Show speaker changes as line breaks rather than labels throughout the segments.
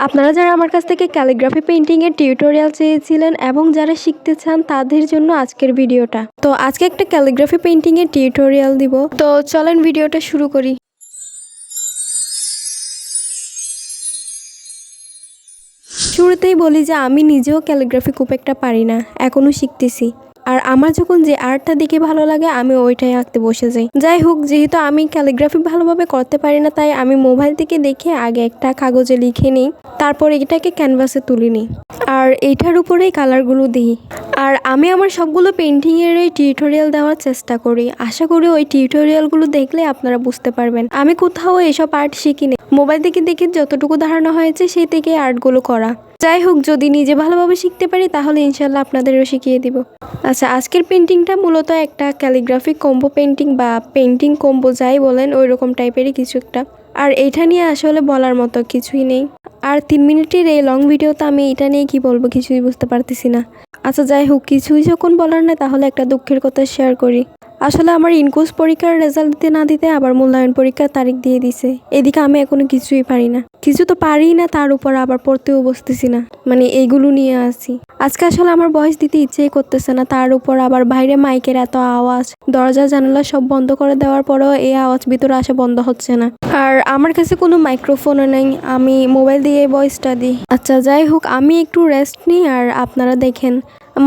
আপনারা যারা আমার কাছ থেকে ক্যালিগ্রাফি পেইন্টিংয়ের টিউটোরিয়াল চেয়েছিলেন এবং যারা শিখতে চান তাদের জন্য আজকের ভিডিওটা। তো আজকে একটা ক্যালিগ্রাফি পেইন্টিংয়ের টিউটোরিয়াল দিব। তো চলেন ভিডিওটা শুরু করি। শুরুতেই বলি যে আমি নিজেও ক্যালিগ্রাফি খুব একটা পারি না, এখনও শিখতেছি। আর আমার যখন যে আর্টটা দেখে ভালো লাগে আমি ওইটাই আঁকতে বসে যাই। যাই হোক, যেহেতু আমি ক্যালিগ্রাফি ভালোভাবে করতে পারি না, তাই আমি মোবাইল থেকে দেখে আগে একটা কাগজে লিখে নিই, তারপর এটাকে ক্যানভাসে তুলে নিই আর এইটার উপরেই কালারগুলো দিই। আর আমি আমার সবগুলো পেইন্টিংয়ের এই টিউটোরিয়াল দেওয়ার চেষ্টা করি। আশা করি ওই টিউটোরিয়ালগুলো দেখলে আপনারা বুঝতে পারবেন। আমি কোথাও এসব আর্ট শিখিনি, মোবাইল থেকে দেখে যতটুকু ধারণা হয়েছে সেই থেকে আর্টগুলো করা। যাই হোক, যদি নিজে ভালোভাবে শিখতে পারি তাহলে ইনশাল্লাহ আপনাদেরও শিখিয়ে দিব। আচ্ছা, আজকের পেন্টিংটা মূলত একটা ক্যালিগ্রাফি কম্বো পেন্টিং বা পেন্টিং কম্বো যাই বলেন, ওই রকম টাইপেরই কিছু একটা। আর এইটা নিয়ে আসলে বলার মতো কিছুই নেই। আর 3 মিনিটের এই লং ভিডিওতে আমি এটা নিয়ে কি বলবো কিছুই বুঝতে পারতেছি না। আচ্ছা যাই হোক, কিছুই যখন বলার না তাহলে একটা দুঃখের কথা শেয়ার করি। আসলে আমার ইনকোর্স পরীক্ষার রেজাল্ট দিতে না দিতে আবার মূল্যায়ন পরীক্ষার তারিখ দিয়ে দিছে। এদিকে আমি এখনো কিছুই পারি না, কিছু তো পারি না, তার উপর আবার পড়তেও বসতেছি না, মানে এইগুলো নিয়ে আসি। আজকে আসলে আমার ভয়েস দিতে ইচ্ছেই করতেছে না, তার উপর আবার বাইরে মাইকের এত আওয়াজ, দরজা জানালা সব বন্ধ করে দেওয়ার পরেও এই আওয়াজ ভিতরে আসা বন্ধ হচ্ছে না। আর আমার কাছে কোনো মাইক্রোফোনও নেই, আমি মোবাইল দিয়ে ভয়েসটা দিই। আচ্ছা যাই হোক, আমি একটু রেস্ট নিই আর আপনারা দেখেন।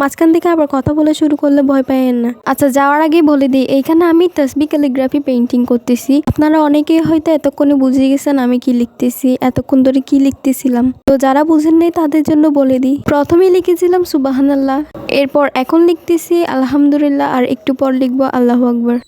মাঝখান থেকে আবার কথা বলে শুরু করলে ভয় পাইয়েন না। আচ্ছা, যাওয়ার আগে বলে দিই, এইখানে আমি তাসবিহ ক্যালিগ্রাফি পেইন্টিং করতেছি। আপনারা অনেকেই হয়তো এতক্ষণে বুঝে গেছেন আমি কি লিখতেছি, এতক্ষণ ধরে কি লিখতেছিলাম। তো যারা বুঝেন নাই তাদের জন্য বলে দিই, প্রথমে লিখেছিলাম সুবহানাল্লাহ, এরপর এখন লিখতেছি আলহামদুলিল্লাহ, আর একটু পর লিখবো আল্লাহু আকবার।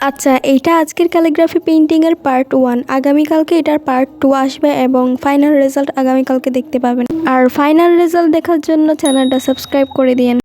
আচ্ছা, এইটা আজকের ক্যালিগ্রাফি পেইন্টিংয়ের পার্ট 1। আগামীকালকে এটার পার্ট 2 আসবে এবং ফাইনাল রেজাল্ট আগামীকালকে দেখতে পাবেন। আর ফাইনাল রেজাল্ট দেখার জন্য চ্যানেলটা সাবস্ক্রাইব করে দিয়েন।